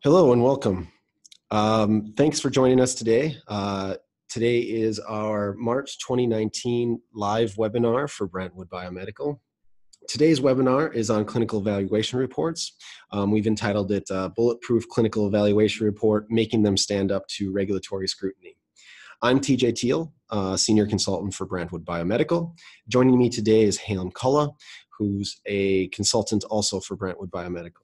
Hello and welcome. Thanks for joining us today. Today is our March 2019 live webinar for Brentwood Biomedical. Today's webinar is on clinical evaluation reports. We've entitled it Bulletproof Clinical Evaluation Report, Making Them Stand Up to Regulatory Scrutiny. I'm TJ Teal, Senior Consultant for Brentwood Biomedical. Joining me today is Halem Cullah, who's a consultant also for Brentwood Biomedical.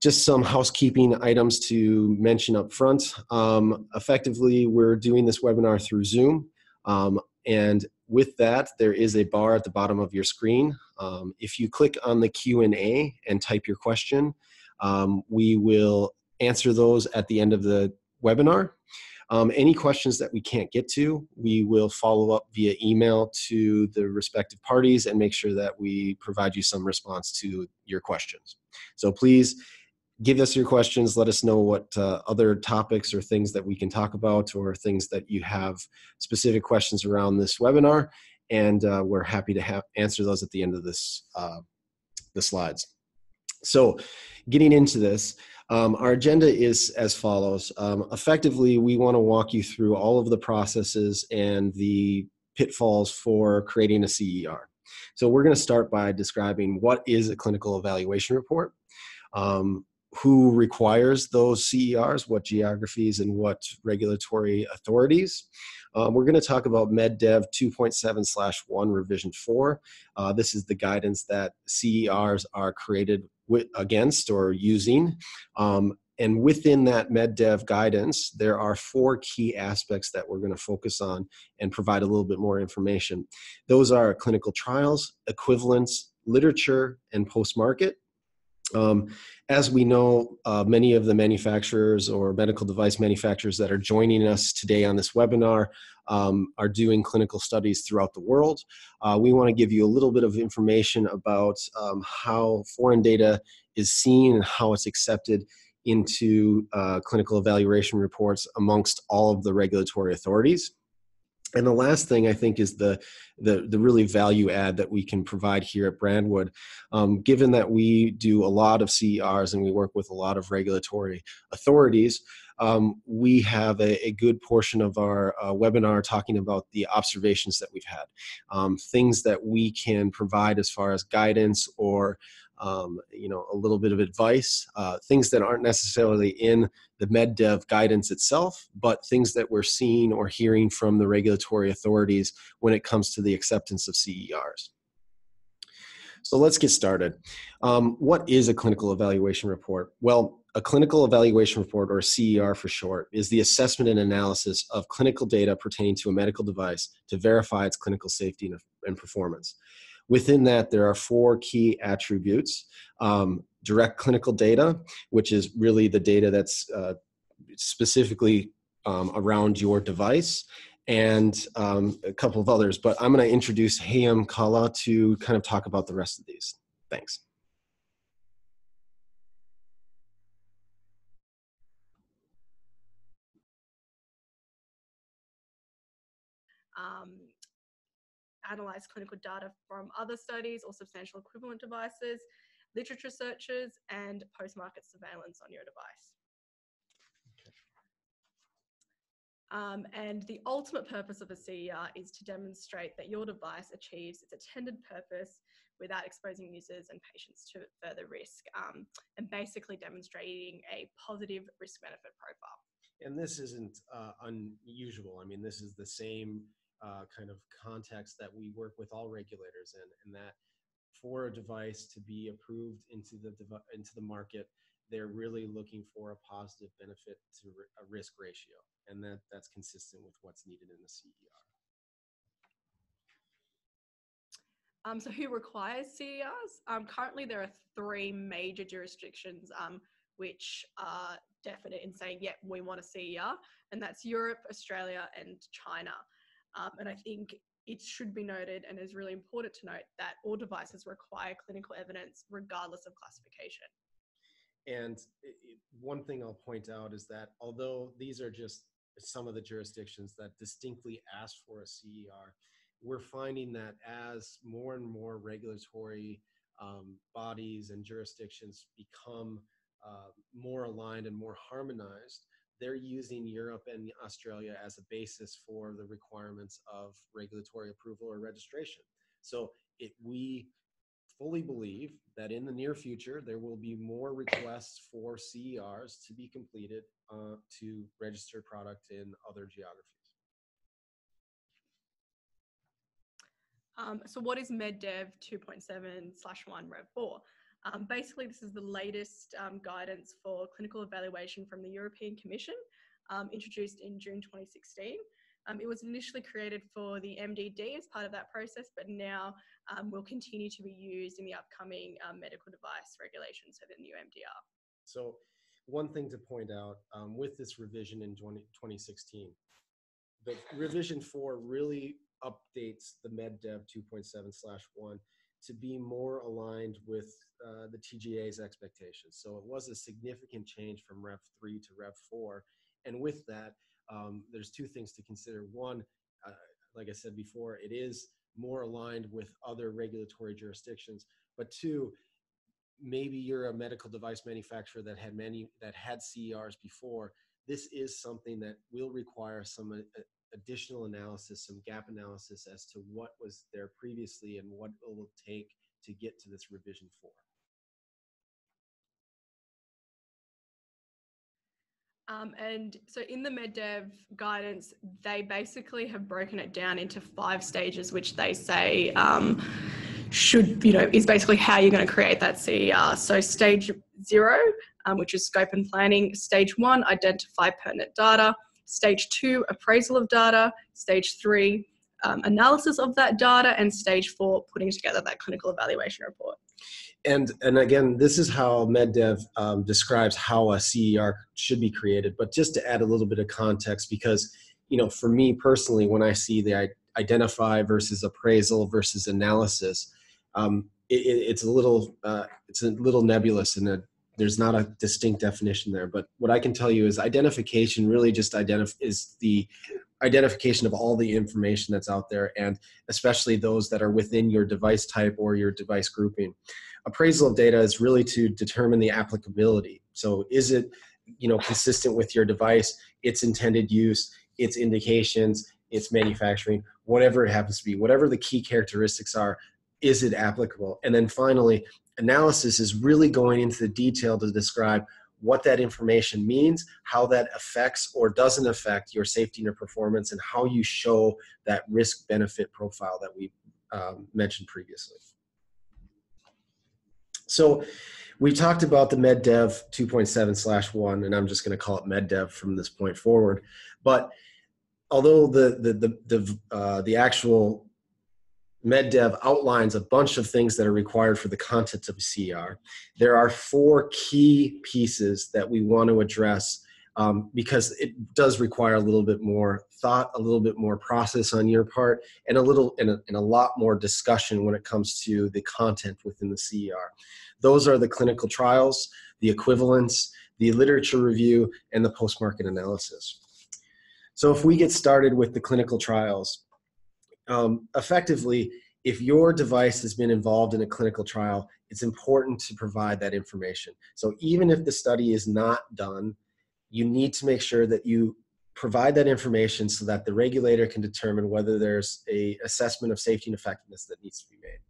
Just some housekeeping items to mention up front. Effectively, we're doing this webinar through Zoom. And with that, there is a bar at the bottom of your screen. If you click on the Q&A and type your question, we will answer those at the end of the webinar. Any questions that we can't get to, we will follow up via email to the respective parties and make sure that we provide you some response to your questions. So please, give us your questions. Let us know what other topics or things that we can talk about or things that you have specific questions around this webinar. And we're happy to answer those at the end of this, the slides. So getting into this, our agenda is as follows. Effectively, we want to walk you through all of the processes and the pitfalls for creating a CER. So we're going to start by describing what is a clinical evaluation report. Who requires those CERs, what geographies and what regulatory authorities. We're going to talk about MedDev 2.7/1 revision 4. This is the guidance that CERs are created against or using. And within that MedDev guidance, there are 4 key aspects that we're going to focus on and provide a little bit more information. Those are clinical trials, equivalence, literature, and post-market. As we know, many of the manufacturers or medical device manufacturers that are joining us today on this webinar are doing clinical studies throughout the world. We want to give you a little bit of information about how foreign data is seen and how it's accepted into clinical evaluation reports amongst all of the regulatory authorities. And the last thing I think is the really value add that we can provide here at Brentwood. Given that we do a lot of CERs and we work with a lot of regulatory authorities, we have a good portion of our webinar talking about the observations that we've had, things that we can provide as far as guidance or a little bit of advice, things that aren't necessarily in the MedDev guidance itself, but things that we're seeing or hearing from the regulatory authorities when it comes to the acceptance of CERs. So let's get started. What is a clinical evaluation report? Well, a clinical evaluation report, or CER for short, is the assessment and analysis of clinical data pertaining to a medical device to verify its clinical safety and performance. Within that, there are 4 key attributes. Direct clinical data, which is really the data that's specifically around your device, and a couple of others. But I'm going to introduce Halem Cullah to kind of talk about the rest of these. Thanks. Analyze clinical data from other studies or substantial equivalent devices, literature searches, and post-market surveillance on your device. And the ultimate purpose of a CER is to demonstrate that your device achieves its intended purpose without exposing users and patients to further risk, and basically demonstrating a positive risk-benefit profile. And this isn't unusual. I mean, this is the same kind of context that we work with all regulators in, and that for a device to be approved into the market, they're really looking for a positive benefit to a risk ratio, and that's consistent with what's needed in the CER. So who requires CERs? Currently, there are 3 major jurisdictions which are definite in saying, yeah, we want a CER, and that's Europe, Australia, and China. And I think it should be noted, and is really important to note, that all devices require clinical evidence regardless of classification. And one thing I'll point out is that although these are just some of the jurisdictions that distinctly ask for a CER, we're finding that as more and more regulatory bodies and jurisdictions become more aligned and more harmonized, they're using Europe and Australia as a basis for the requirements of regulatory approval or registration. So we fully believe that in the near future, there will be more requests for CERs to be completed to register product in other geographies. So what is MedDev 2.7/1 Rev 4? Basically, this is the latest guidance for clinical evaluation from the European Commission, introduced in June 2016. It was initially created for the MDD as part of that process, but now will continue to be used in the upcoming medical device regulations, so the new MDR. So one thing to point out with this revision in 2016, the revision 4 really updates the MedDev 2.7/1 to be more aligned with the TGA's expectations. So it was a significant change from Rev 3 to Rev 4. And with that, there's two things to consider. One, like I said before, it is more aligned with other regulatory jurisdictions. But two, maybe you're a medical device manufacturer that had CERs before. This is something that will require some additional analysis, some gap analysis as to what was there previously and what it will take to get to this revision 4. And so in the MedDev guidance, they basically have broken it down into 5 stages, which they say is basically how you're going to create that CER. So stage 0, which is scope and planning. Stage 1, identify pertinent data. Stage 2, appraisal of data. Stage 3, analysis of that data. And stage 4, putting together that clinical evaluation report. And again, this is how MedDev describes how a CER should be created. But just to add a little bit of context, because for me personally, when I see the identify versus appraisal versus analysis, it's a little nebulous, and there's not a distinct definition there. But what I can tell you is identification really just is the identification of all the information that's out there, and especially those that are within your device type or your device grouping. Appraisal of data is really to determine the applicability. So is it consistent with your device, its intended use, its indications, its manufacturing, whatever it happens to be, whatever the key characteristics are, is it applicable? And then finally, analysis is really going into the detail to describe what that information means, how that affects or doesn't affect your safety and your performance, and how you show that risk-benefit profile that we mentioned previously. So we talked about the MedDev 2.7/1, and I'm just going to call it MedDev from this point forward. But although the actual MedDev outlines a bunch of things that are required for the content of a CER, there are 4 key pieces that we want to address because it does require a little bit more thought, a little bit more process on your part, and a lot more discussion when it comes to the content within the CER. Those are the clinical trials, the equivalence, the literature review, and the post-market analysis. So if we get started with the clinical trials, effectively, if your device has been involved in a clinical trial, it's important to provide that information. So even if the study is not done, you need to make sure that you provide that information so that the regulator can determine whether there's an assessment of safety and effectiveness that needs to be made.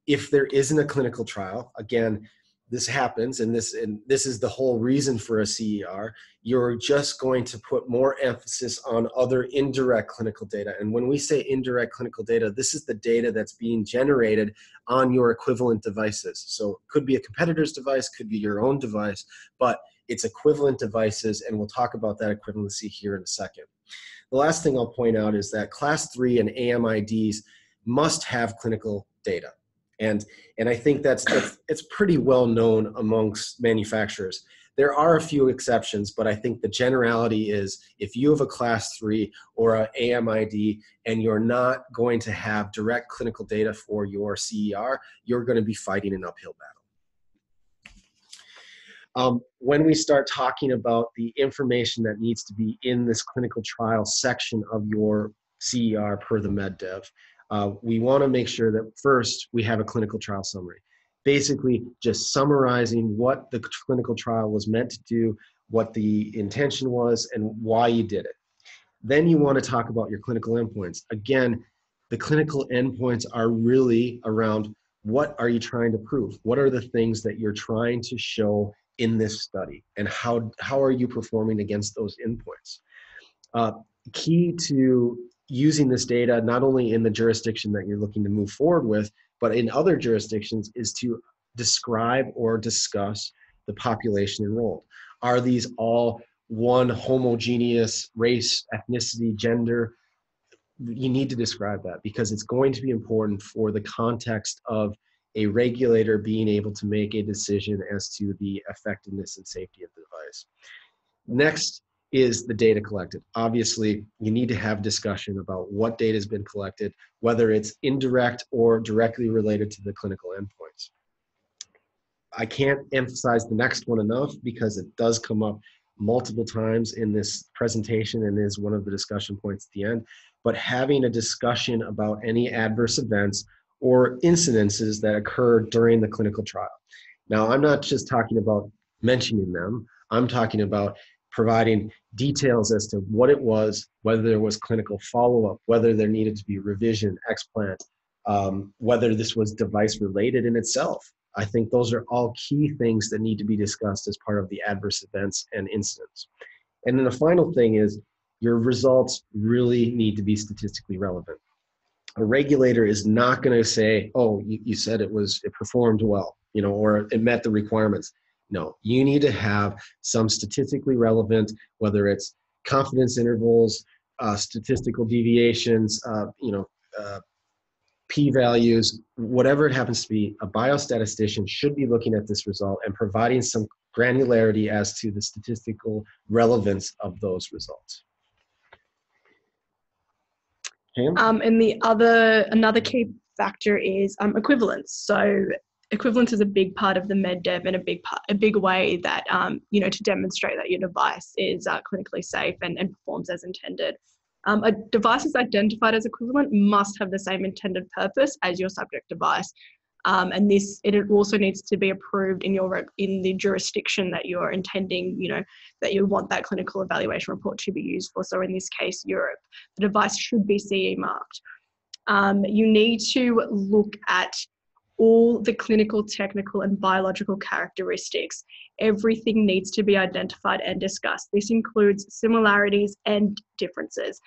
If there isn't a clinical trial, again, this happens, and this is the whole reason for a CER. You're just going to put more emphasis on other indirect clinical data. And when we say indirect clinical data, this is the data that's being generated on your equivalent devices. So it could be a competitor's device, could be your own device, but it's equivalent devices, and we'll talk about that equivalency here in a second. The last thing I'll point out is that Class 3 and AMIDs must have clinical data. And I think it's pretty well known amongst manufacturers. There are a few exceptions, but I think the generality is if you have a Class 3 or an AMID and you're not going to have direct clinical data for your CER, you're going to be fighting an uphill battle. When we start talking about the information that needs to be in this clinical trial section of your CER per the MedDev, we want to make sure that first we have a clinical trial summary. basically just summarizing what the clinical trial was meant to do, what the intention was, and why you did it. Then you want to talk about your clinical endpoints. Again, the clinical endpoints are really around what are you trying to prove? What are the things that you're trying to show in this study? And how are you performing against those endpoints? Key to using this data, not only in the jurisdiction that you're looking to move forward with, but in other jurisdictions, is to describe or discuss the population enrolled. Are these all one homogeneous race, ethnicity, gender? You need to describe that because it's going to be important for the context of a regulator being able to make a decision as to the effectiveness and safety of the device. Next is the data collected. Obviously, you need to have discussion about what data has been collected, whether it's indirect or directly related to the clinical endpoints. I can't emphasize the next one enough because it does come up multiple times in this presentation and is one of the discussion points at the end, but having a discussion about any adverse events or incidences that occur during the clinical trial. Now, I'm not just talking about mentioning them, I'm talking about providing details as to what it was, whether there was clinical follow-up, whether there needed to be revision, explant, whether this was device related in itself. I think those are all key things that need to be discussed as part of the adverse events and incidents. And then the final thing is your results really need to be statistically relevant. A regulator is not going to say, oh, you said it performed well, or it met the requirements. No, you need to have some statistically relevant, whether it's confidence intervals, statistical deviations, p-values, whatever it happens to be. A biostatistician should be looking at this result and providing some granularity as to the statistical relevance of those results. And another key factor is equivalence. So equivalence is a big part of the med dev and a big way that to demonstrate that your device is clinically safe and performs as intended. A device is identified as equivalent must have the same intended purpose as your subject device. And it also needs to be approved in the jurisdiction that you're intending, that you want that clinical evaluation report to be used for. So in this case, Europe, the device should be CE marked. You need to look at all the clinical, technical, and biological characteristics. Everything needs to be identified and discussed. This includes similarities and differences.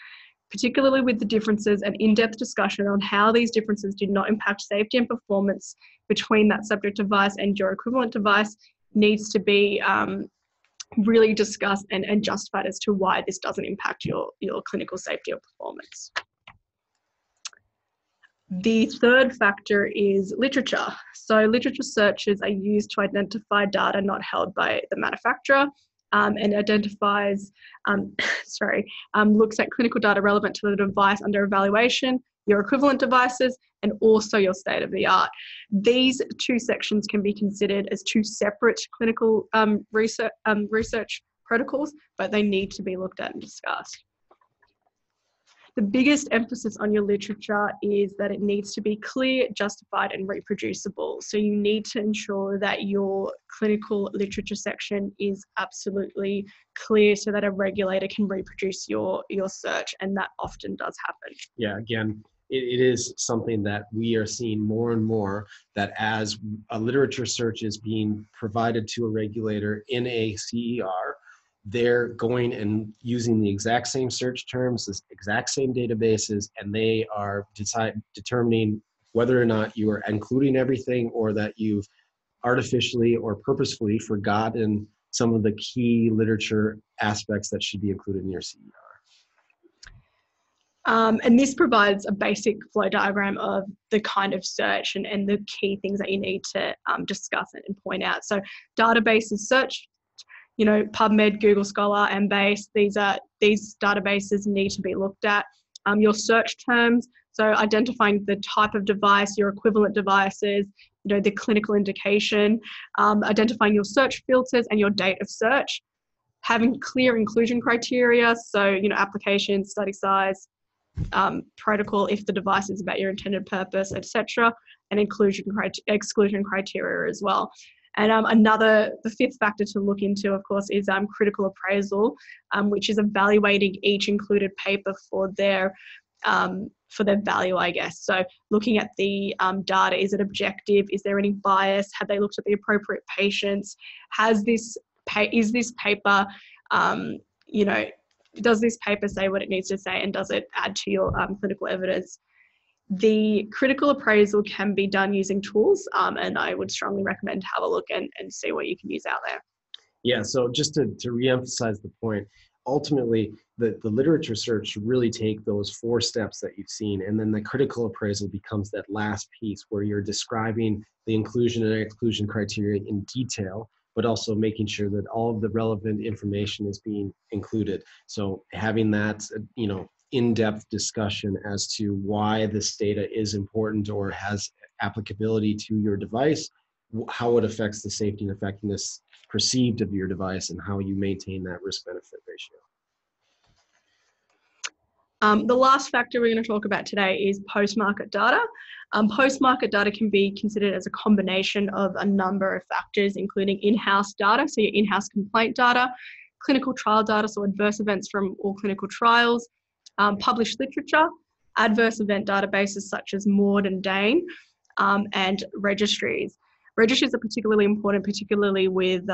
Particularly with the differences, an in-depth discussion on how these differences do not impact safety and performance between that subject device and your equivalent device needs to be really discussed and justified as to why this doesn't impact your clinical safety or performance. The third factor is literature. So literature searches are used to identify data not held by the manufacturer. And identifies, looks at clinical data relevant to the device under evaluation, your equivalent devices, and also your state of the art. These two sections can be considered as two separate clinical research protocols, but they need to be looked at and discussed. The biggest emphasis on your literature is that it needs to be clear, justified, and reproducible. So you need to ensure that your clinical literature section is absolutely clear so that a regulator can reproduce your search, and that often does happen. Yeah, again, it is something that we are seeing more and more, that as a literature search is being provided to a regulator in a CER, they're going and using the exact same search terms, the exact same databases, and they are determining whether or not you are including everything or that you've artificially or purposefully forgotten some of the key literature aspects that should be included in your CER. And this provides a basic flow diagram of the kind of search and the key things that you need to discuss and point out. So databases search, PubMed, Google Scholar, Embase, these databases need to be looked at. Your search terms, so identifying the type of device, your equivalent devices, the clinical indication, identifying your search filters and your date of search, having clear inclusion criteria, so, application, study size, protocol, if the device is about your intended purpose, etc., and exclusion criteria as well. And the fifth factor to look into, of course, is critical appraisal, which is evaluating each included paper for their value, I guess. So looking at the data, is it objective? Is there any bias? Have they looked at the appropriate patients? Is this paper, does this paper say what it needs to say, and does it add to your clinical evidence? The critical appraisal can be done using tools, and I would strongly recommend to have a look and see what you can use out there. Yeah, so just to reemphasize the point, ultimately, the literature search should really take those 4 steps that you've seen, and then the critical appraisal becomes that last piece where you're describing the inclusion and exclusion criteria in detail, but also making sure that all of the relevant information is being included. So having that, in-depth discussion as to why this data is important or has applicability to your device, how it affects the safety and effectiveness perceived of your device, and how you maintain that risk-benefit ratio. The last factor we're going to talk about today is post-market data. Post-market data can be considered as a combination of a number of factors, including in-house data, so your in-house complaint data, clinical trial data, so adverse events from all clinical trials, published literature, adverse event databases such as MAUDE and DANE, and registries. Registries are particularly important, particularly with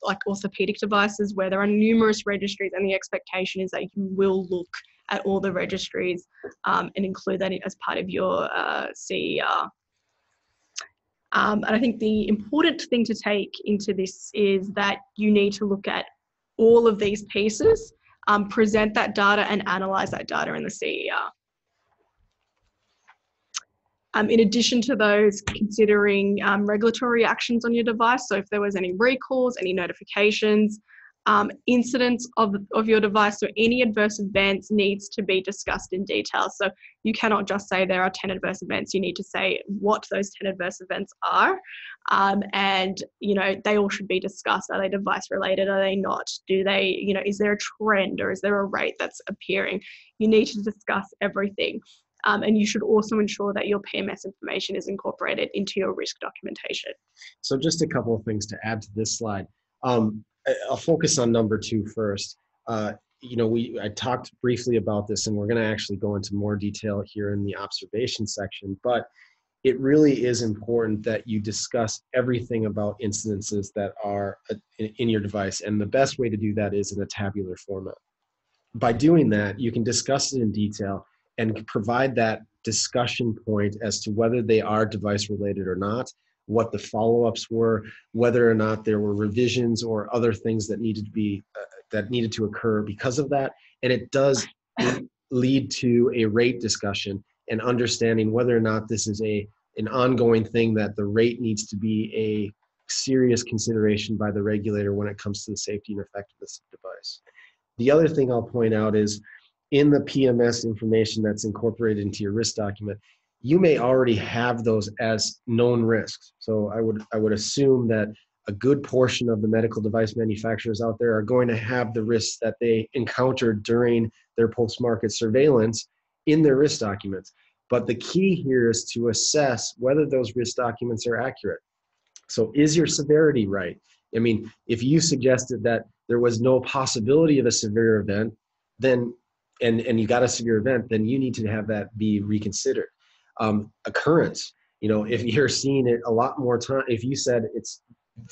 like orthopedic devices, where there are numerous registries, and the expectation is that you will look at all the registries and include that as part of your CER. And I think the important thing to take into this is that you need to look at all of these pieces, present that data, and analyze that data in the CER. In addition to those, considering regulatory actions on your device, so if there was any recalls, any notifications, incidents of your device, or any adverse events needs to be discussed in detail. So you cannot just say there are 10 adverse events. You need to say what those 10 adverse events are, and they all should be discussed. Are they device related? Are they not? Do they, is there a trend, or is there a rate that's appearing? You need to discuss everything. And you should also ensure that your PMS information is incorporated into your risk documentation. So just a couple of things to add to this slide. I'll focus on number 2 first. I talked briefly about this, and we're going to actually go into more detail here in the observation section, but it really is important that you discuss everything about incidences that are in your device, and the best way to do that is in a tabular format. By doing that, you can discuss it in detail and provide that discussion point as to whether they are device related or not, what the follow-ups were, whether or not there were revisions or other things that needed to occur because of that. And it does lead to a rate discussion and understanding whether or not this is an ongoing thing, that the rate needs to be a serious consideration by the regulator when it comes to the safety and effectiveness of the device. The other thing I'll point out is, in the PMS information that's incorporated into your risk document, you may already have those as known risks. So I would assume that a good portion of the medical device manufacturers out there are going to have the risks that they encountered during their post-market surveillance in their risk documents. But the key here is to assess whether those risk documents are accurate. So is your severity right? I mean, if you suggested that there was no possibility of a severe event, then and you got a severe event, then you need to have that be reconsidered. Occurrence, if you're seeing it a lot more time, if you said it's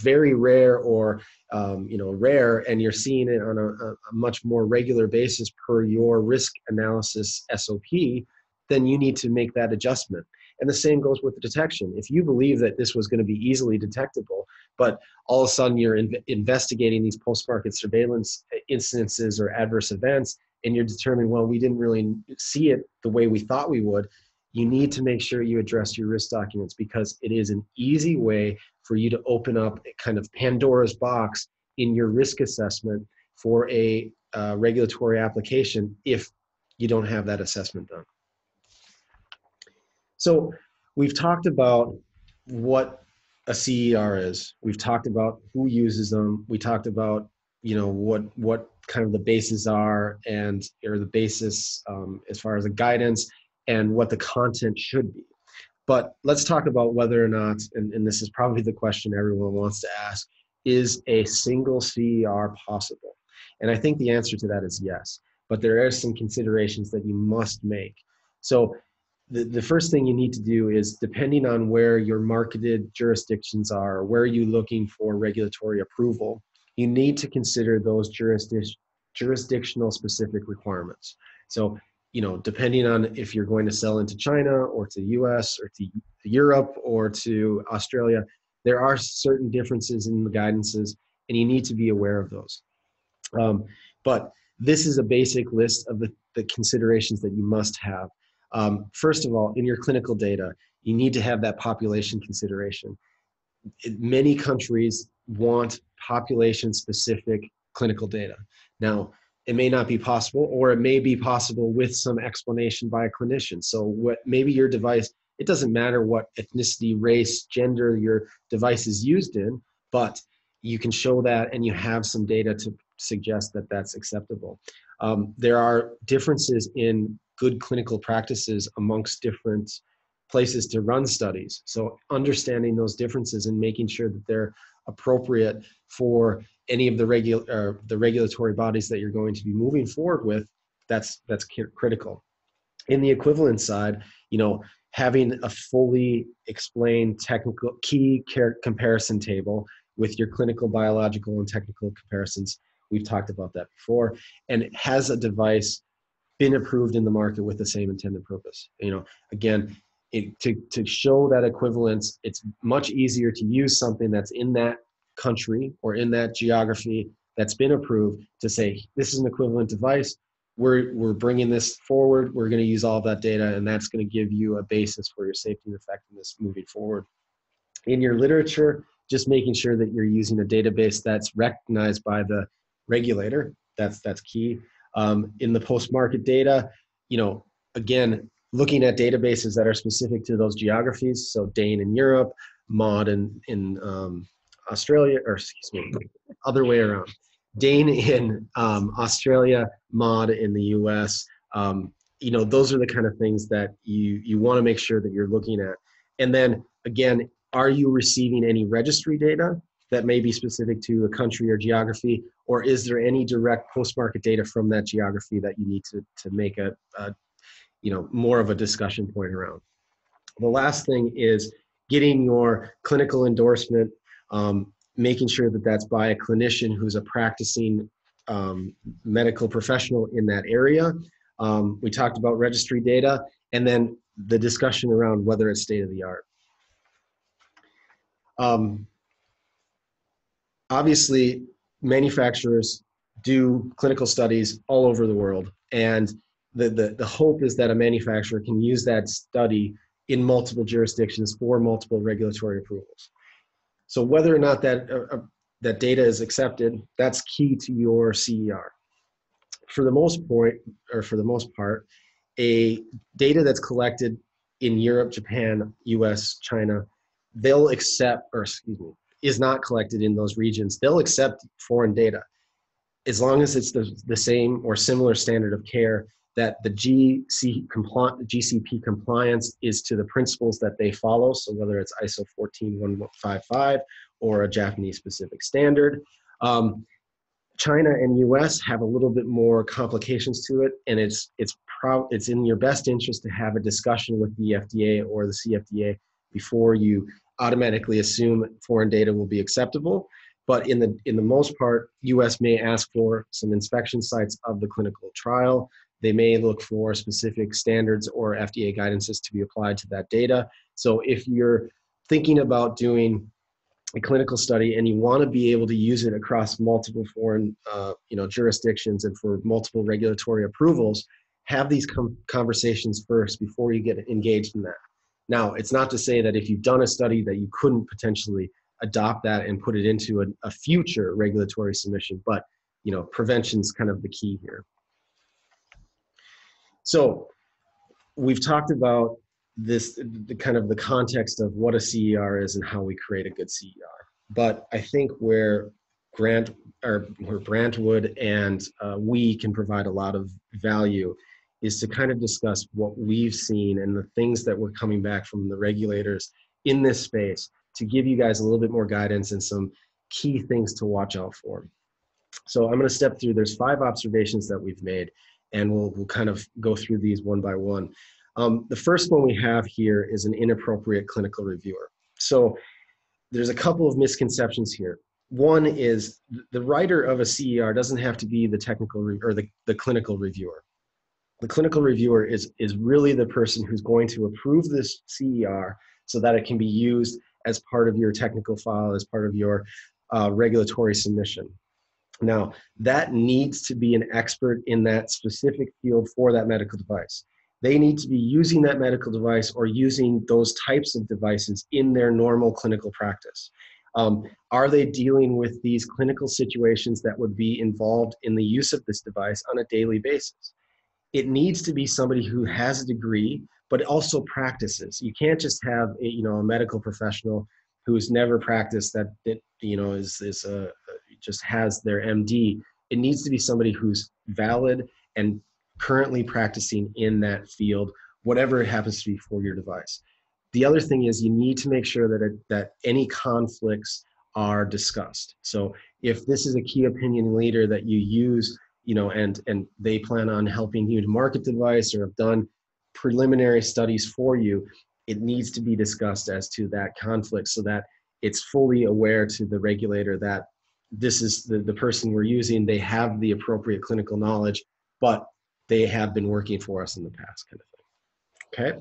very rare or rare, and you're seeing it on a much more regular basis per your risk analysis SOP, then you need to make that adjustment. And the same goes with the detection. If you believe that this was going to be easily detectable, but all of a sudden you're investigating these post-market surveillance incidences or adverse events, and you're determining, well, we didn't really see it the way we thought we would, you need to make sure you address your risk documents, because it is an easy way for you to open up a kind of Pandora's box in your risk assessment for a regulatory application if you don't have that assessment done. So we've talked about what a CER is. We've talked about who uses them. We talked about what kind of the bases are, or the basis as far as the guidance and what the content should be. But let's talk about whether or not, and this is probably the question everyone wants to ask, is a single CER possible? And I think the answer to that is yes, but there are some considerations that you must make. So the first thing you need to do is, depending on where your marketed jurisdictions are, where you're looking for regulatory approval, you need to consider those jurisdictional specific requirements. So, depending on if you're going to sell into China or to the US or to Europe or to Australia, there are certain differences in the guidances, and you need to be aware of those. But this is a basic list of the considerations that you must have. First of all, in your clinical data, you need to have that population consideration. Many countries want population-specific clinical data. Now, it may not be possible, or it may be possible with some explanation by a clinician. So maybe your device, it doesn't matter what ethnicity, race, gender your device is used in, but you can show that and you have some data to suggest that that's acceptable. There are differences in good clinical practices amongst different places to run studies. So understanding those differences and making sure that they're appropriate for any of the regulatory bodies that you're going to be moving forward with, that's critical. In the equivalent side, having a fully explained technical key comparison table with your clinical, biological, and technical comparisons. We've talked about that before. And has a device been approved in the market with the same intended purpose? Again, to show that equivalence, it's much easier to use something that's in that country or in that geography that's been approved to say, this is an equivalent device. We're bringing this forward. We're going to use all of that data, and that's going to give you a basis for your safety and effectiveness moving forward. In your literature, just making sure that you're using a database that's recognized by the regulator. That's key. In the post-market data, again, looking at databases that are specific to those geographies. So DANE in Europe, MAUDE in Australia, or excuse me, other way around. DANE in Australia, MAUDE in the US. Those are the kind of things that you want to make sure that you're looking at. And then again, are you receiving any registry data that may be specific to a country or geography, or is there any direct post-market data from that geography that you need to make a more of a discussion point around? The last thing is getting your clinical endorsement, making sure that that's by a clinician who's a practicing medical professional in that area. We talked about registry data, and then the discussion around whether it's state of the art. Obviously, manufacturers do clinical studies all over the world, and the hope is that a manufacturer can use that study in multiple jurisdictions for multiple regulatory approvals. So whether or not that data is accepted, that's key to your CER. For the most part, a data that's collected in Europe, Japan, US, China, they'll accept, or excuse me, is not collected in those regions. They'll accept foreign data as long as it's the same or similar standard of care, that the GCP compliance is to the principles that they follow. So whether it's ISO 14155 or a Japanese specific standard. China and US have a little bit more complications to it, and it's in your best interest to have a discussion with the FDA or the CFDA before you automatically assume foreign data will be acceptable. But in the most part, US may ask for some inspection sites of the clinical trial. They may look for specific standards or FDA guidances to be applied to that data. So if you're thinking about doing a clinical study and you want to be able to use it across multiple foreign jurisdictions and for multiple regulatory approvals, have these conversations first before you get engaged in that. Now, it's not to say that if you've done a study that you couldn't potentially adopt that and put it into a future regulatory submission, but prevention's kind of the key here. So we've talked about the context of what a CER is and how we create a good CER. But I think where Brantwood and we can provide a lot of value is to kind of discuss what we've seen and the things that were coming back from the regulators in this space to give you guys a little bit more guidance and some key things to watch out for. So I'm going to step through, there's 5 observations that we've made, and we'll kind of go through these one by one. The first one we have here is an inappropriate clinical reviewer. So there's a couple of misconceptions here. One is the writer of a CER doesn't have to be the technical or the clinical reviewer. The clinical reviewer is really the person who's going to approve this CER so that it can be used as part of your technical file, as part of your regulatory submission. Now, that needs to be an expert in that specific field for that medical device. They need to be using that medical device or using those types of devices in their normal clinical practice. Are they dealing with these clinical situations that would be involved in the use of this device on a daily basis? It needs to be somebody who has a degree, but also practices. You can't just have a medical professional who's never practiced that just has their MD. It needs to be somebody who's valid and currently practicing in that field, whatever it happens to be for your device. The other thing is you need to make sure that any conflicts are discussed. So if this is a key opinion leader that you use, and they plan on helping you to market the device or have done preliminary studies for you, it needs to be discussed as to that conflict so that it's fully aware to the regulator that this is the person we're using, they have the appropriate clinical knowledge, but they have been working for us in the past, kind of thing. Okay.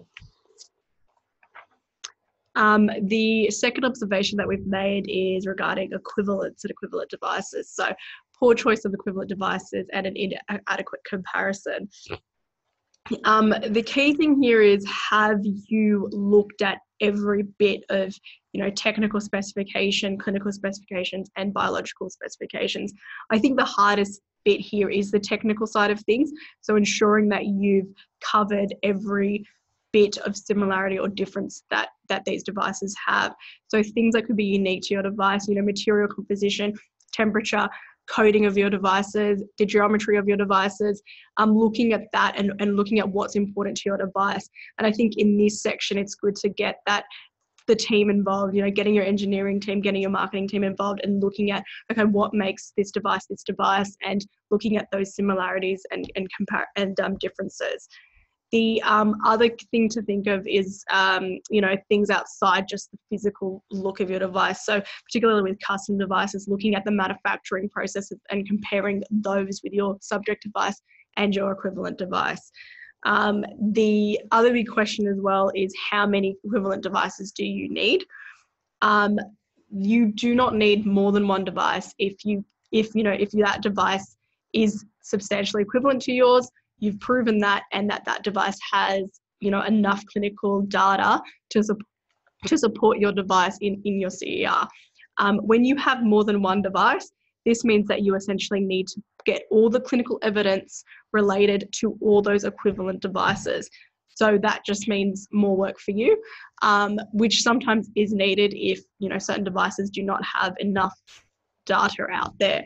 The second observation that we've made is regarding equivalence and equivalent devices. So poor choice of equivalent devices and an inadequate comparison. The key thing here is, have you looked at every bit of technical specification, clinical specifications, and biological specifications? I think the hardest bit here is the technical side of things. So ensuring that you've covered every bit of similarity or difference that these devices have. So things that could be unique to your device, material composition, temperature, coding of your devices, the geometry of your devices, looking at that and looking at what's important to your device. And I think in this section, it's good to get the team involved, getting your engineering team, getting your marketing team involved and looking at, okay, what makes this device, and looking at those similarities and differences. The other thing to think of is, things outside just the physical look of your device. So particularly with custom devices, looking at the manufacturing processes and comparing those with your subject device and your equivalent device. The other big question as well is, how many equivalent devices do you need? You do not need more than one device. If that device is substantially equivalent to yours, you've proven that, and that device has enough clinical data to support your device in your CER. When you have more than one device, this means that you essentially need to get all the clinical evidence related to all those equivalent devices. So that just means more work for you, which sometimes is needed if certain devices do not have enough data out there.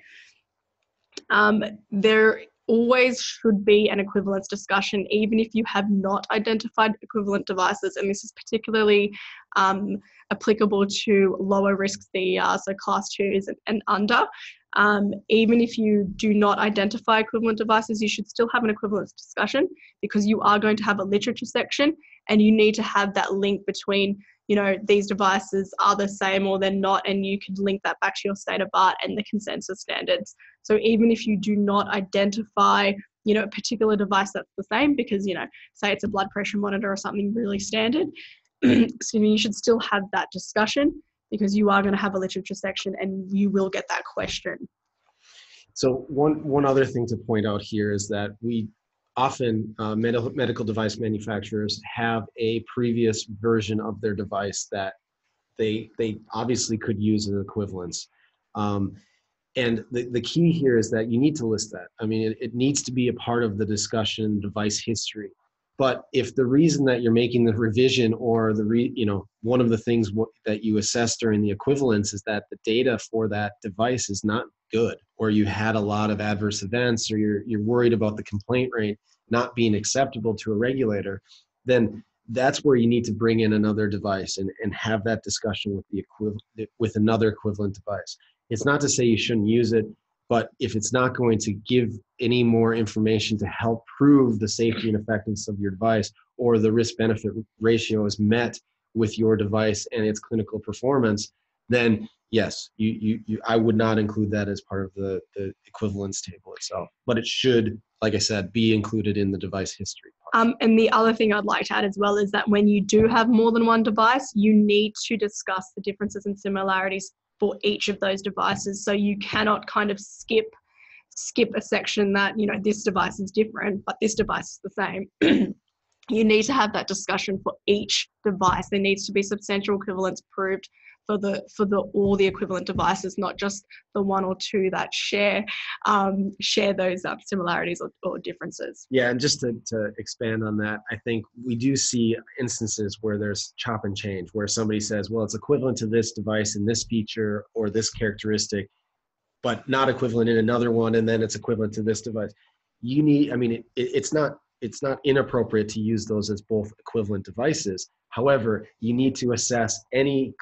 There always should be an equivalence discussion, even if you have not identified equivalent devices. And this is particularly applicable to lower risk CERs, so class 2s and under. Even if you do not identify equivalent devices, you should still have an equivalence discussion, because you are going to have a literature section and you need to have that link between these devices are the same or they're not, and you could link that back to your state of art and the consensus standards. So even if you do not identify, a particular device that's the same, because, say it's a blood pressure monitor or something really standard, you should still have that discussion, because you are going to have a literature section and you will get that question. So one other thing to point out here is that we often medical device manufacturers have a previous version of their device that they obviously could use as equivalence. And the key here is that you need to list that. I mean, it needs to be a part of the discussion, device history. But if the reason that you're making the revision or one of the things that you assess during the equivalence is that the data for that device is not good, or you had a lot of adverse events, or you're worried about the complaint rate not being acceptable to a regulator, then that's where you need to bring in another device and have that discussion with another equivalent device. It's not to say you shouldn't use it, but if it's not going to give any more information to help prove the safety and effectiveness of your device, or the risk-benefit ratio is met with your device and its clinical performance, then yes, I would not include that as part of the equivalence table itself. But it should, like I said, be included in the device history part. And the other thing I'd like to add as well is that when you do have more than one device, you need to discuss the differences and similarities for each of those devices. So you cannot kind of skip a section that, you know, this device is different, but this device is the same. You need to have that discussion for each device. There needs to be substantial equivalence proved for all the equivalent devices, not just the one or two that share those similarities or differences. Yeah, and just to expand on that, I think we do see instances where there's chop and change, where somebody says, well, it's equivalent to this device in this feature or this characteristic, but not equivalent in another one, and then it's equivalent to this device. You need, I mean, it's not inappropriate to use those as both equivalent devices. However, you need to assess any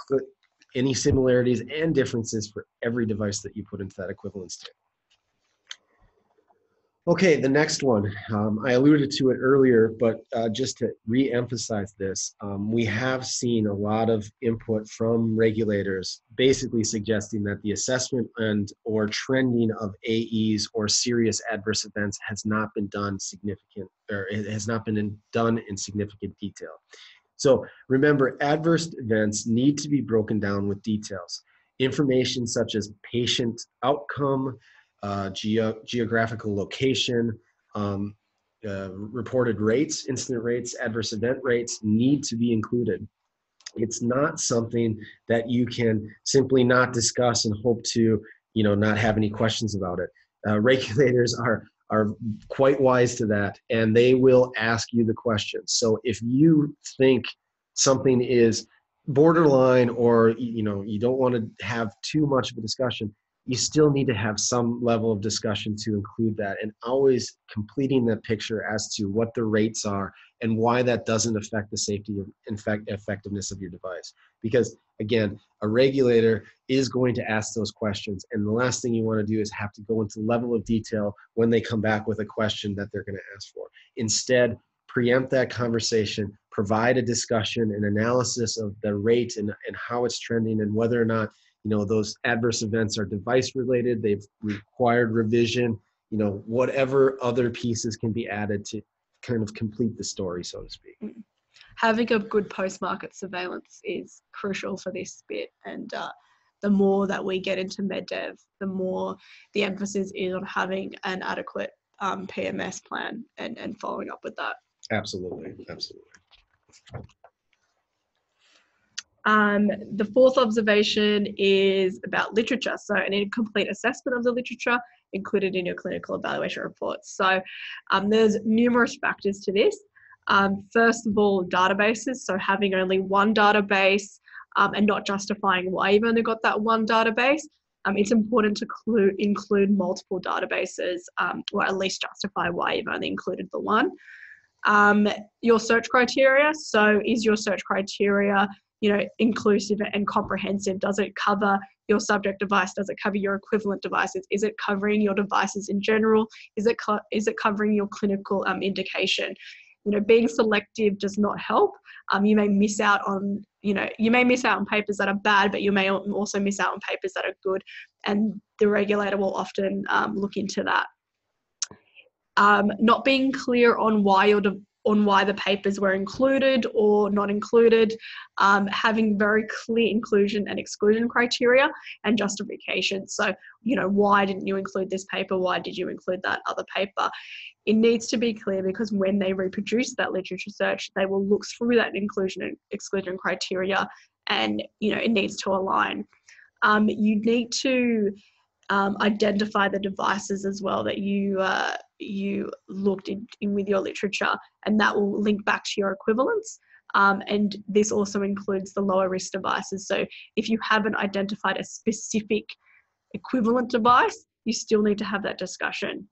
similarities and differences for every device that you put into that equivalence table. Okay, the next one, I alluded to it earlier, but just to re-emphasize this, we have seen a lot of input from regulators basically suggesting that the assessment or trending of AEs or serious adverse events has not been done in significant detail. So remember, adverse events need to be broken down with details. Information such as patient outcome, geographical location, reported rates, incident rates, adverse event rates need to be included. It's not something that you can simply not discuss and hope to, not have any questions about it. Regulators are quite wise to that, and they will ask you the questions. So if you think something is borderline, or you don't want to have too much of a discussion, you still need to have some level of discussion to include that, and always completing that picture as to what the rates are and why that doesn't affect the safety and effectiveness of your device. Because again, a regulator is going to ask those questions, and the last thing you want to do is have to go into the level of detail when they come back with a question that they're going to ask for. Instead, preempt that conversation, provide a discussion and analysis of the rate and how it's trending, and whether or not those adverse events are device related, they've required revision, whatever other pieces can be added to kind of complete the story, so to speak. Having a good post-market surveillance is crucial for this bit. And the more that we get into med dev, the more the emphasis is on having an adequate PMS plan and following up with that. Absolutely. The fourth observation is about literature. So an incomplete assessment of the literature included in your clinical evaluation reports. So there's numerous factors to this. First of all, databases. So having only one database and not justifying why you've only got that one database. It's important to include multiple databases, or at least justify why you've only included the one. Your search criteria. So is your search criteria inclusive and comprehensive? Does it cover your subject device? Does it cover your equivalent devices? Is it covering your devices in general? Is it covering your clinical indication? Being selective does not help. You may miss out on papers that are bad, but you may also miss out on papers that are good, and the regulator will often look into that. Not being clear on why the papers were included or not included, having very clear inclusion and exclusion criteria and justification. So, why didn't you include this paper? Why did you include that other paper? It needs to be clear, because when they reproduce that literature search, they will look through that inclusion and exclusion criteria, and, it needs to align. You need to identify the devices as well that you looked in with your literature, and that will link back to your equivalence. And this also includes the lower risk devices. So if you haven't identified a specific equivalent device, you still need to have that discussion.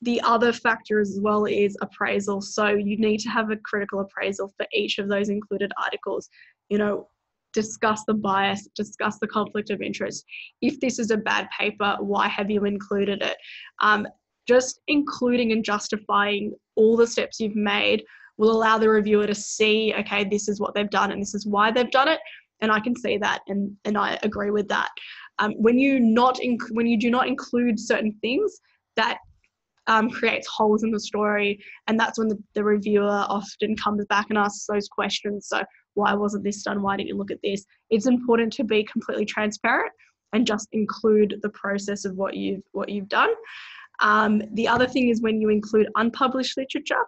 The other factor as well is appraisal. So you need to have a critical appraisal for each of those included articles. You know, discuss the bias, discuss the conflict of interest. If this is a bad paper, why have you included it? Just including and justifying all the steps you've made will allow the reviewer to see, okay, this is what they've done and this is why they've done it. And I can see that, and I agree with that. When you do not include certain things, that creates holes in the story, and that's when the reviewer often comes back and asks those questions. So why wasn't this done? Why didn't you look at this? It's important to be completely transparent and just include the process of what you've done. The other thing is when you include unpublished literature,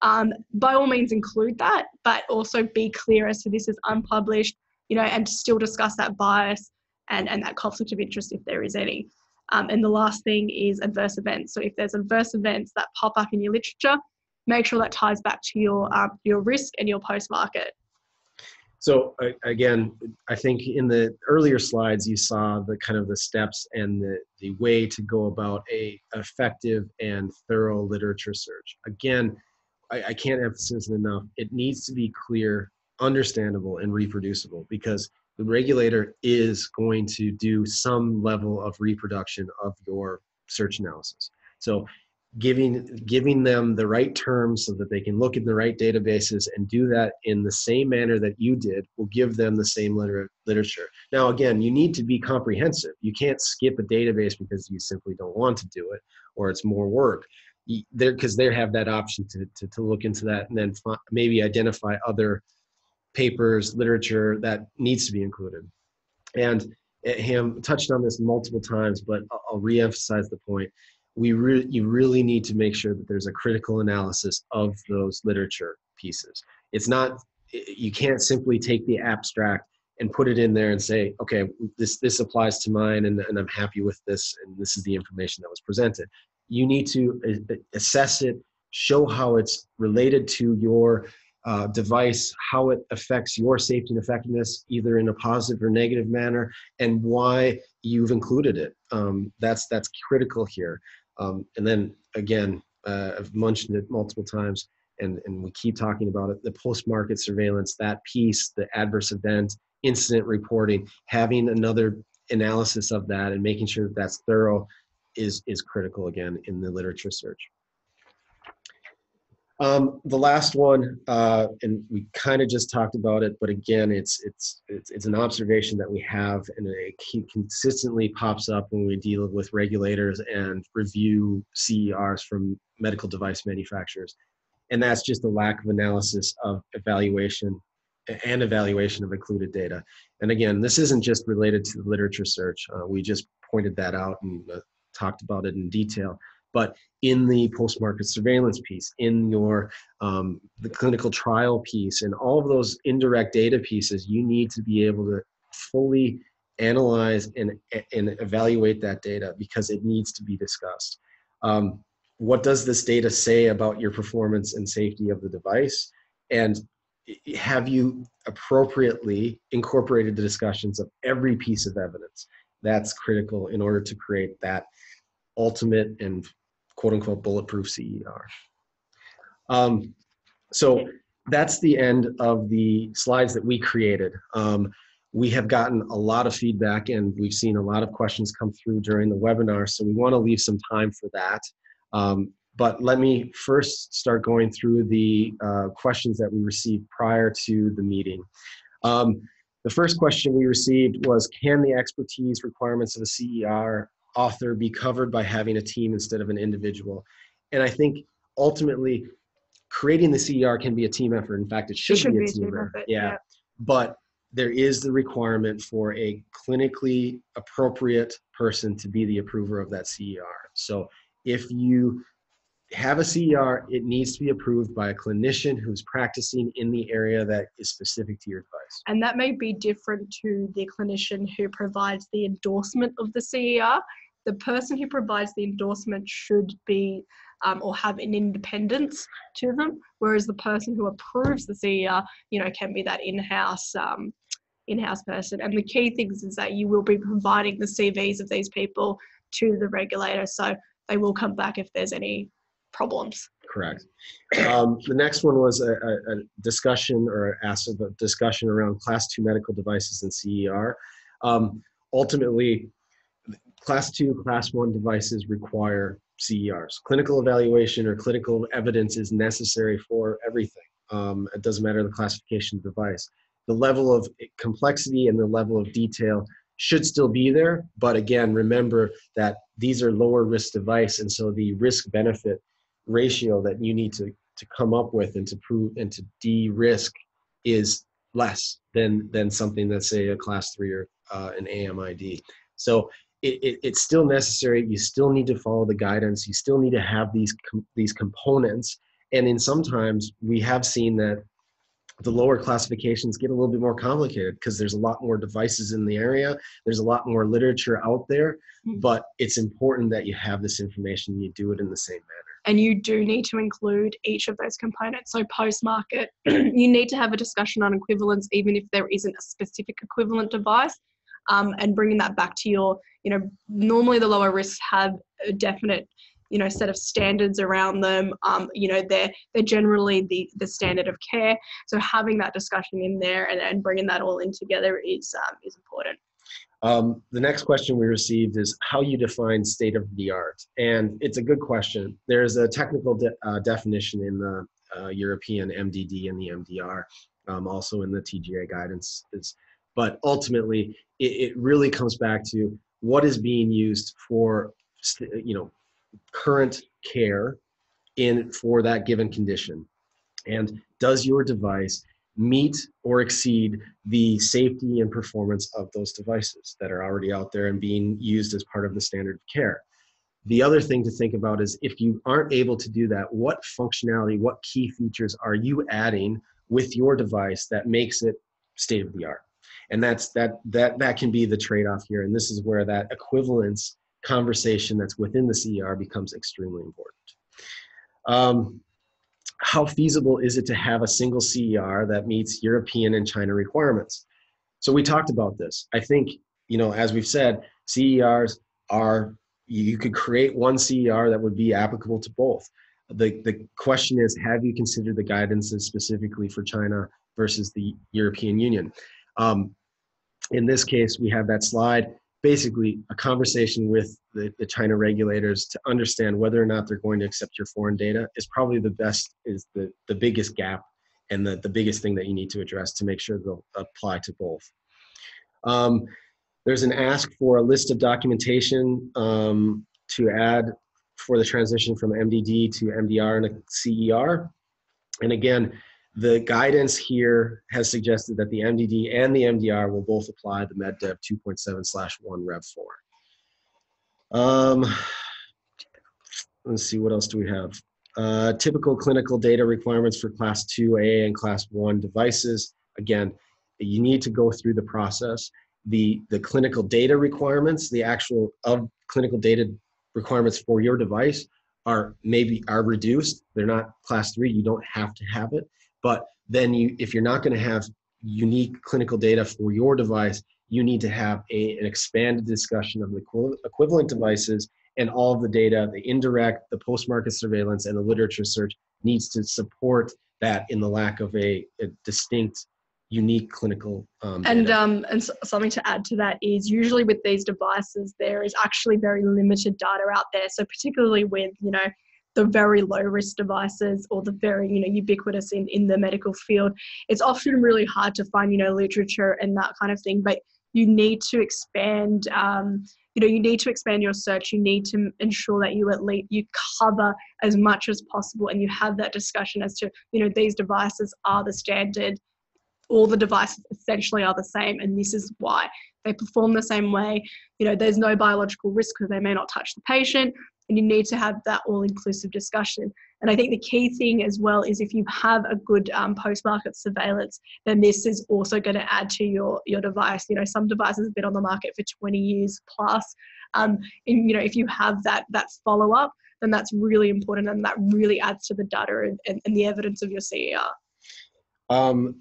by all means include that, but also be clear as to this is unpublished, and still discuss that bias and that conflict of interest if there is any. And the last thing is adverse events. So if there's adverse events that pop up in your literature, make sure that ties back to your risk and your post-market. So again, I think in the earlier slides, you saw the kind of the steps and the way to go about a effective and thorough literature search. Again, I can't emphasize it enough. It needs to be clear, understandable, and reproducible, because the regulator is going to do some level of reproduction of your search analysis. So giving them the right terms so that they can look in the right databases and do that in the same manner that you did will give them the same literature. Now, again, you need to be comprehensive. You can't skip a database because you simply don't want to do it or it's more work. Because they have that option to look into that and then maybe identify other papers, literature that needs to be included. And Ham touched on this multiple times, but I'll re-emphasize the point. You really need to make sure that there's a critical analysis of those literature pieces. It's not, you can't simply take the abstract and put it in there and say, okay, this applies to mine and I'm happy with this and this is the information that was presented. You need to assess it, show how it's related to your device, how it affects your safety and effectiveness, either in a positive or negative manner, and why you've included it. That's critical here. And then again, I've mentioned it multiple times, and we keep talking about it, the post-market surveillance, that piece, the adverse event, incident reporting, having another analysis of that and making sure that that's thorough is critical again in the literature search. The last one, and we kind of just talked about it, but again, it's an observation that we have, and it consistently pops up when we deal with regulators and review CERs from medical device manufacturers, and that's just the lack of analysis of evaluation of included data. And again, this isn't just related to the literature search. We just pointed that out and talked about it in detail. But in the post-market surveillance piece, in your the clinical trial piece, and all of those indirect data pieces, you need to be able to fully analyze and evaluate that data because it needs to be discussed. What does this data say about your performance and safety of the device? And have you appropriately incorporated the discussions of every piece of evidence? That's critical in order to create that ultimate and quote-unquote bulletproof CER. So that's the end of the slides that we created. We have gotten a lot of feedback and we've seen a lot of questions come through during the webinar, so we want to leave some time for that. But let me first start going through the questions that we received prior to the meeting. The first question we received was, can the expertise requirements of a CER author be covered by having a team instead of an individual? And I think ultimately creating the CER can be a team effort. In fact, it should be a team effort. Yeah. But there is the requirement for a clinically appropriate person to be the approver of that CER. So if you have a CER, it needs to be approved by a clinician who's practicing in the area that is specific to your device. And that may be different to the clinician who provides the endorsement of the CER. The person who provides the endorsement should be or have an independence to them, whereas the person who approves the CER, can be that in-house in-house person. And the key things is that you will be providing the CVs of these people to the regulator, so they will come back if there's any problems. Correct. The next one was a discussion, or asked about discussion around Class 2 medical devices and CER. Ultimately, Class 2, Class 1 devices require CERs. Clinical evaluation or clinical evidence is necessary for everything. It doesn't matter the classification of the device. The level of complexity and the level of detail should still be there, but again, remember that these are lower risk device, and so the risk benefit ratio that you need to come up with and to prove and to de-risk is less than something that's, say, a Class 3 or an AMID. So it's still necessary. You still need to follow the guidance. You still need to have these components. And in sometimes we have seen that the lower classifications get a little bit more complicated because there's a lot more devices in the area. There's a lot more literature out there, but it's important that you have this information and you do it in the same manner. And you do need to include each of those components. So post-market, you need to have a discussion on equivalence, even if there isn't a specific equivalent device, and bringing that back to your, normally the lower risks have a definite, set of standards around them. They're generally the standard of care. So having that discussion in there and bringing that all in together is important. The next question we received is how you define state of the art. And it's a good question. There's a technical definition in the European MDD and the MDR, also in the TGA guidance. But ultimately, it really comes back to what is being used for, current care for that given condition. And does your device meet or exceed the safety and performance of those devices that are already out there and being used as part of the standard of care? The other thing to think about is if you aren't able to do that, what functionality, what key features are you adding with your device that makes it state of the art? And that can be the trade-off here. And this is where that equivalence conversation that's within the CER becomes extremely important. How feasible is it to have a single CER that meets European and China requirements? So we talked about this. I think, as we've said, CERs you could create one CER that would be applicable to both. The question is, have you considered the guidances specifically for China versus the European Union? In this case, we have that slide, basically a conversation with the China regulators to understand whether or not they're going to accept your foreign data is probably the biggest gap and the biggest thing that you need to address to make sure they'll apply to both. There's an ask for a list of documentation to add for the transition from MDD to MDR and a CER. And again, the guidance here has suggested that the MDD and the MDR will both apply the MedDev 2.7/1 Rev 4. Let's see, what else do we have? Typical clinical data requirements for Class 2A and Class 1 devices. Again, you need to go through the process. The clinical data requirements, the actual clinical data requirements for your device are reduced. They're not Class 3. You don't have to have it. But then if you're not going to have unique clinical data for your device, you need to have an expanded discussion of the equivalent devices, and all of the data, the indirect, the post-market surveillance, and the literature search needs to support that in the lack of a distinct, unique clinical data. And something to add to that is usually with these devices, there is actually very limited data out there. So particularly with, the very low risk devices or the very, ubiquitous in the medical field, it's often really hard to find, literature and that kind of thing, but you need to expand, you need to expand your search. You need to ensure that you cover as much as possible and you have that discussion as to, these devices are the standard. All the devices essentially are the same, and this is why they perform the same way. There's no biological risk because they may not touch the patient, and you need to have that all-inclusive discussion. And I think the key thing as well is if you have a good post-market surveillance, then this is also going to add to your device. Some devices have been on the market for 20 years plus. And, if you have that follow-up, then that's really important, and that really adds to the data and the evidence of your CER.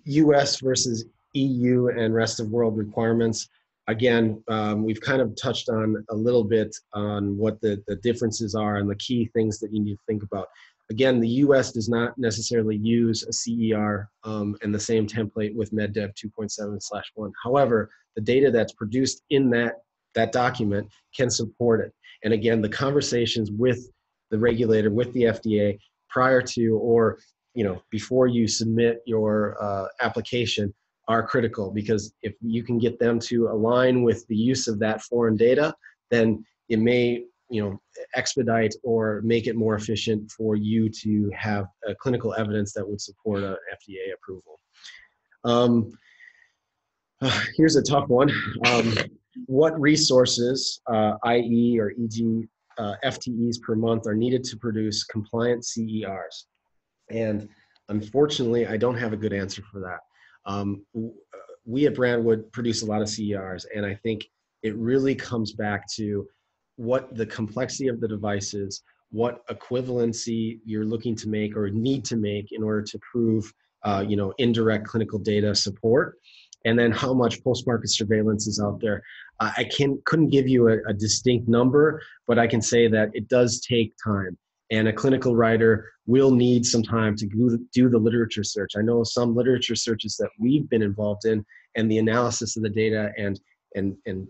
US versus EU and rest of world requirements. Again, we've kind of touched on a little bit on what the differences are and the key things that you need to think about. Again, the US does not necessarily use a CER and the same template with MedDev 2.7/1. However, the data that's produced in that document can support it. And again, the conversations with the regulator, with the FDA, prior to or before you submit your application are critical, because if you can get them to align with the use of that foreign data, then it may expedite or make it more efficient for you to have clinical evidence that would support a FDA approval. Here's a tough one. What resources, i.e. or e.g. FTEs per month, are needed to produce compliant CERs? And unfortunately, I don't have a good answer for that. We at Brantwood produce a lot of CERs, and I think it really comes back to what the complexity of the device is, what equivalency you're looking to make or need to make in order to prove indirect clinical data support, and then how much post-market surveillance is out there. I couldn't give you a distinct number, but I can say that it does take time. And a clinical writer will need some time to do the literature search. I know some literature searches that we've been involved in, and the analysis of the data and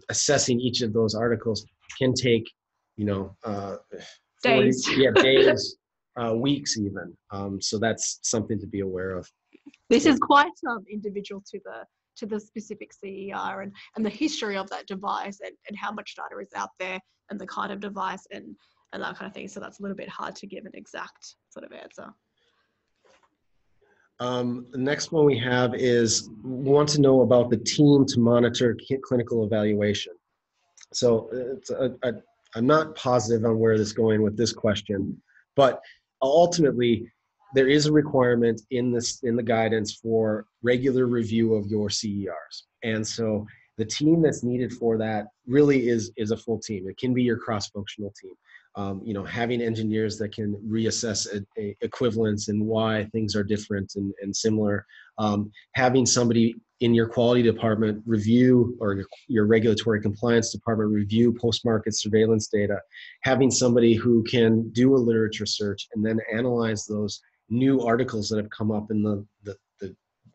assessing each of those articles can take, Days. Days, weeks even. So that's something to be aware of. This is quite individual to the specific CER and the history of that device and how much data is out there and the kind of device and that kind of thing. So that's a little bit hard to give an exact sort of answer. The next one we have is, we want to know about the team to monitor clinical evaluation. So I'm not positive on where this is going with this question, but ultimately there is a requirement in the guidance for regular review of your CERs. And so the team that's needed for that really is a full team. It can be your cross-functional team. Having engineers that can reassess a equivalence and why things are different and similar. Having somebody in your quality department review, or your regulatory compliance department review post-market surveillance data. Having somebody who can do a literature search and then analyze those new articles that have come up in the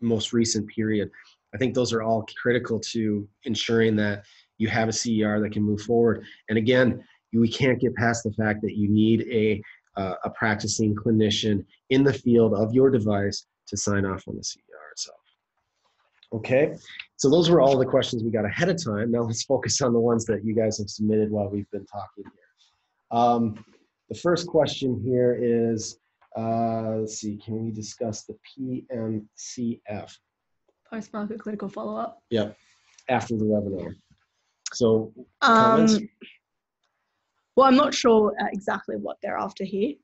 most recent period. I think those are all critical to ensuring that you have a CER that can move forward. And again, we can't get past the fact that you need a practicing clinician in the field of your device to sign off on the CER itself. Okay, so those were all the questions we got ahead of time. Now let's focus on the ones that you guys have submitted while we've been talking here. The first question here is, let's see, can we discuss the PMCF? Post-market clinical follow-up. Yep, after the webinar. So comments? Well, I'm not sure exactly what they're after here,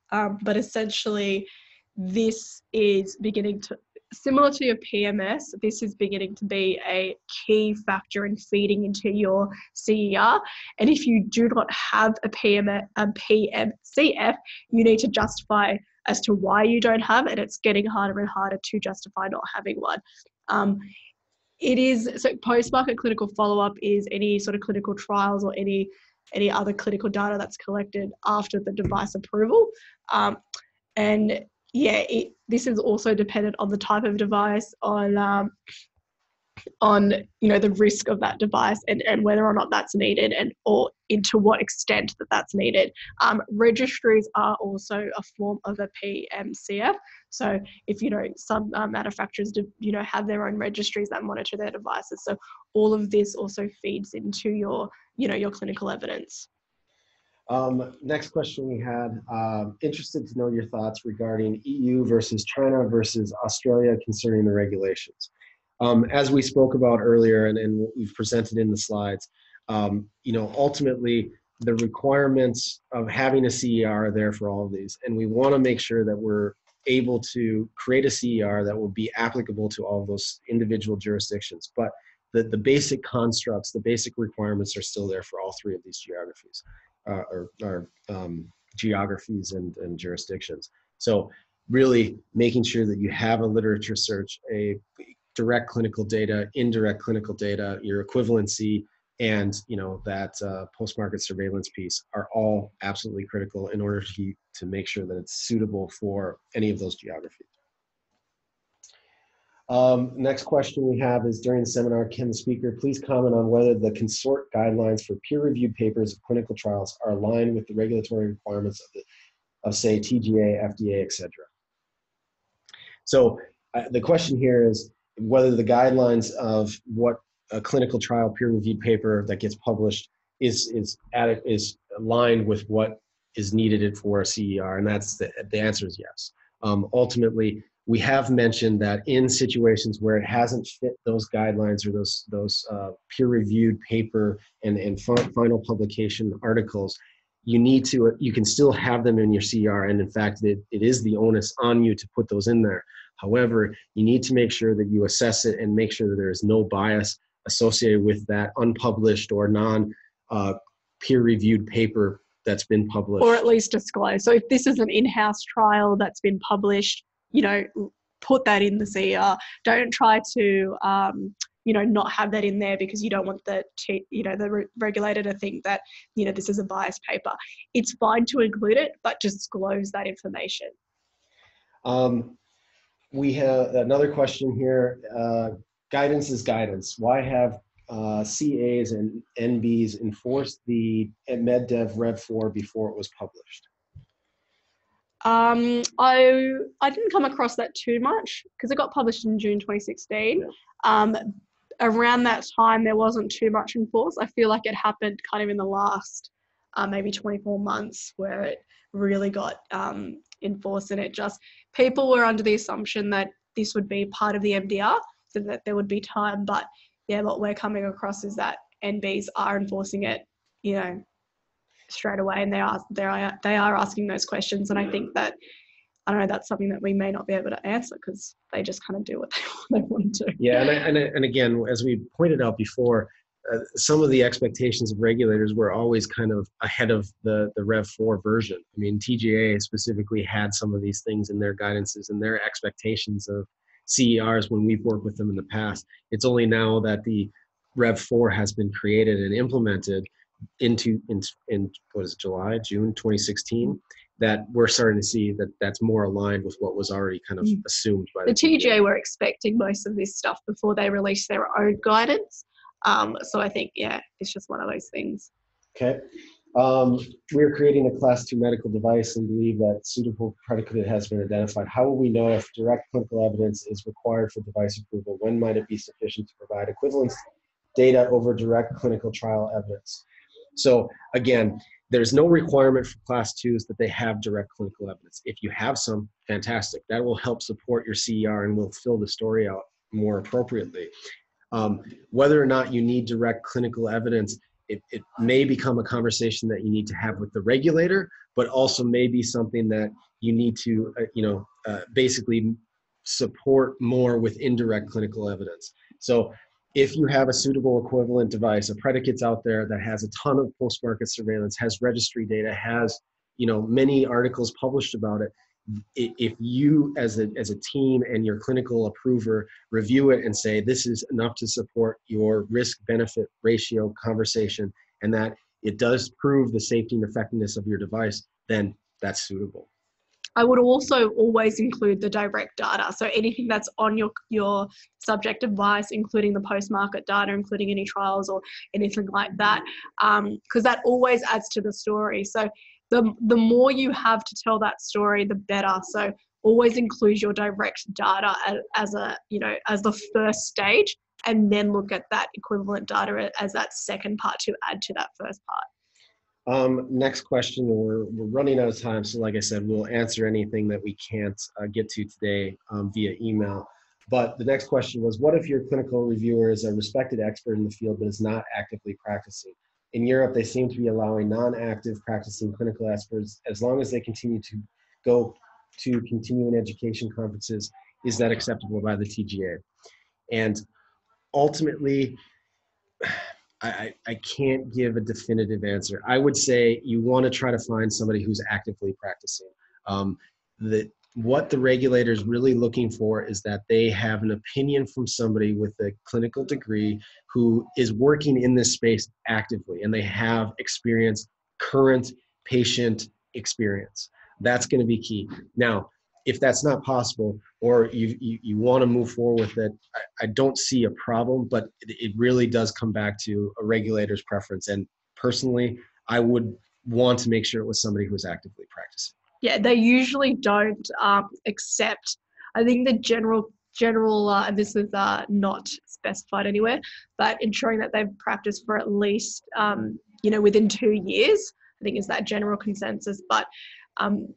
but essentially this is beginning to, similar to your PMS, this is beginning to be a key factor in feeding into your CER. And if you do not have a PMCF, you need to justify as to why you don't have it. It's getting harder and harder to justify not having one. So post-market clinical follow-up is any sort of clinical trials or any other clinical data that's collected after the device approval. And yeah, this is also dependent on the type of device, on the risk of that device and whether or not that's needed or to what extent that's needed. Registries are also a form of a PMCF. So if some manufacturers have their own registries that monitor their devices. So all of this also feeds into your clinical evidence. Next question we had, interested to know your thoughts regarding EU versus China versus Australia concerning the regulations. As we spoke about earlier and we've presented in the slides, ultimately the requirements of having a CER are there for all of these. And we want to make sure that we're able to create a CER that will be applicable to all of those individual jurisdictions. But the basic constructs, the basic requirements are still there for all three of these geographies. Geographies and jurisdictions. So really making sure that you have a literature search, a direct clinical data, indirect clinical data, your equivalency, and that post-market surveillance piece are all absolutely critical in order to make sure that it's suitable for any of those geographies. Next question we have is, during the seminar, can the speaker please comment on whether the consort guidelines for peer-reviewed papers of clinical trials are aligned with the regulatory requirements of say, TGA, FDA, et cetera? So the question here is whether the guidelines of what a clinical trial peer-reviewed paper that gets published is aligned with what is needed for a CER, and that's the answer is yes. Ultimately, we have mentioned that in situations where it hasn't fit those guidelines or those peer-reviewed paper and final publication articles, you can still have them in your CER, and in fact, it is the onus on you to put those in there. However, you need to make sure that you assess it and make sure that there is no bias associated with that unpublished or peer-reviewed paper that's been published. Or at least disclose. So if this is an in-house trial that's been published, put that in the CER. Don't try to, not have that in there because you don't want the regulator to think that, this is a biased paper. It's fine to include it, but disclose that information. We have another question here. Guidance is guidance. Why have CAs and NBs enforced the MedDev Rev 4 before it was published? I didn't come across that too much because it got published in June 2016. Yeah. Around that time, there wasn't too much enforced. I feel like it happened kind of in the last maybe 24 months where it really got enforced, and people were under the assumption that this would be part of the MDR, so that there would be time. But yeah, what we're coming across is that NBs are enforcing it, straight away, and they are asking those questions. And I think that, I don't know, that's something that we may not be able to answer because they just kind of do what they want to. Yeah, and again, as we pointed out before, some of the expectations of regulators were always kind of ahead of the Rev 4 version. I mean, TGA specifically had some of these things in their guidances and their expectations of CERs when we've worked with them in the past. It's only now that the Rev 4 has been created and implemented in what is it, June 2016, that we're starting to see that that's more aligned with what was already kind of assumed by the TGA. Were expecting most of this stuff before they released their own guidance. So I think, it's just one of those things. Okay. We're creating a Class 2 medical device and believe that suitable predicate has been identified. How will we know if direct clinical evidence is required for device approval? When might it be sufficient to provide equivalence data over direct clinical trial evidence? So again, there's no requirement for Class 2s that they have direct clinical evidence. If you have some, fantastic. That will help support your CER and will fill the story out more appropriately. Whether or not you need direct clinical evidence, it may become a conversation that you need to have with the regulator, but also may be something that you need to, basically support more with indirect clinical evidence. So if you have a suitable equivalent device, a predicate's out there that has a ton of post-market surveillance, has registry data, has many articles published about it, if you as a team and your clinical approver review it and say this is enough to support your risk-benefit ratio conversation and that it does prove the safety and effectiveness of your device, then that's suitable. I would also always include the direct data. So anything that's on your subject device, including the post-market data, including any trials or anything like that, because that always adds to the story. So the more you have to tell that story, the better. So always include your direct data as the first stage, and then look at that equivalent data as that second part to add to that first part. Next question, we're running out of time, so like I said, we'll answer anything that we can't get to today via email. But the next question was, what if your clinical reviewer is a respected expert in the field but is not actively practicing? In Europe, they seem to be allowing non-active practicing clinical experts as long as they continue to go to continuing education conferences. Is that acceptable by the TGA? And ultimately, I can't give a definitive answer. I would say you want to try to find somebody who's actively practicing. what the regulator is really looking for is that they have an opinion from somebody with a clinical degree who is working in this space actively, and they have experience, current patient experience. That's going to be key. Now, if that's not possible, or you want to move forward with it, I don't see a problem, but it really does come back to a regulator's preference. And personally, I would want to make sure it was somebody who was actively practicing. Yeah, they usually don't accept. I think the general, and this is not specified anywhere, but ensuring that they've practiced for at least within 2 years, I think is that general consensus. But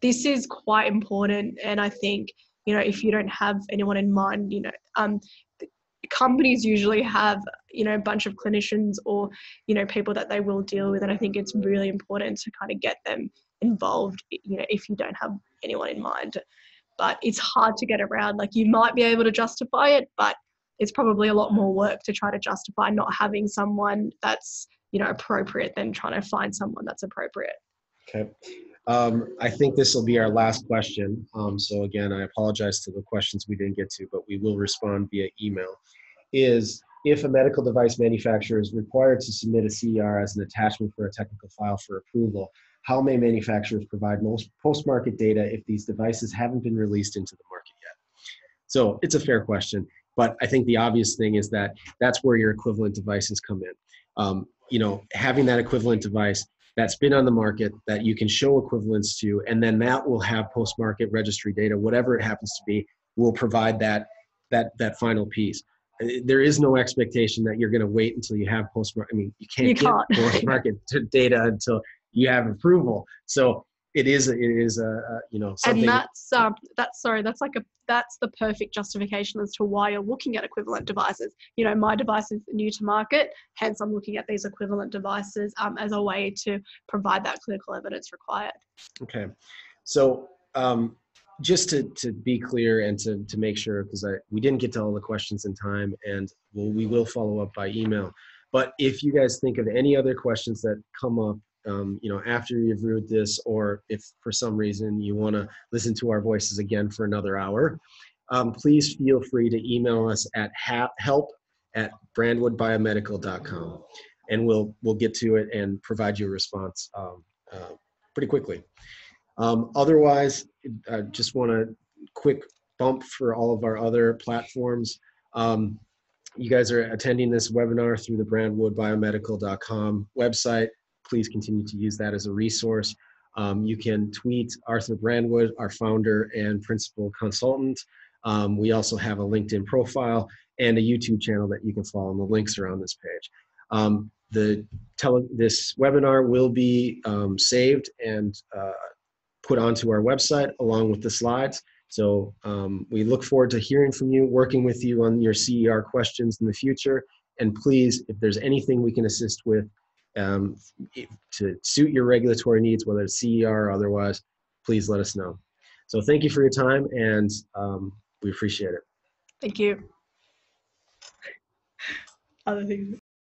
this is quite important, and I think if you don't have anyone in mind, companies usually have a bunch of clinicians or people that they will deal with, and I think it's really important to kind of get them involved if you don't have anyone in mind. But it's hard to get around. Like, you might be able to justify it, but it's probably a lot more work to try to justify not having someone that's appropriate than trying to find someone that's appropriate. Okay. I think this will be our last question. So again, I apologize to the questions we didn't get to, but we will respond via email. Is, if a medical device manufacturer is required to submit a CER as an attachment for a technical file for approval, how may manufacturers provide most post-market data if these devices haven't been released into the market yet? So it's a fair question, but I think the obvious thing is that that's where your equivalent devices come in. Having that equivalent device that's been on the market that you can show equivalence to, and then that will have post-market registry data, whatever it happens to be, will provide that final piece. There is no expectation that you're going to wait until you have post-market. I mean, you can't get post-market data until you have approval. So it is something. And that's the perfect justification as to why you're looking at equivalent devices. My device is new to market, hence I'm looking at these equivalent devices as a way to provide that clinical evidence required. Okay, so just to be clear and to make sure, because we didn't get to all the questions in time, and we will follow up by email. But if you guys think of any other questions that come up, after you've reviewed this, or if for some reason you want to listen to our voices again for another hour, please feel free to email us at help@brandwoodbiomedical.com, and we'll get to it and provide you a response pretty quickly. Otherwise, I just want a quick bump for all of our other platforms. You guys are attending this webinar through the brandwoodbiomedical.com website. Please continue to use that as a resource. You can tweet Arthur Brandwood, our founder and principal consultant. We also have a LinkedIn profile and a YouTube channel that you can follow, and the links are on this page. This webinar will be saved and put onto our website along with the slides. So we look forward to hearing from you, working with you on your CER questions in the future. And please, if there's anything we can assist with to suit your regulatory needs, whether it's CER or otherwise, please let us know. So thank you for your time, and we appreciate it. Thank you. Other things.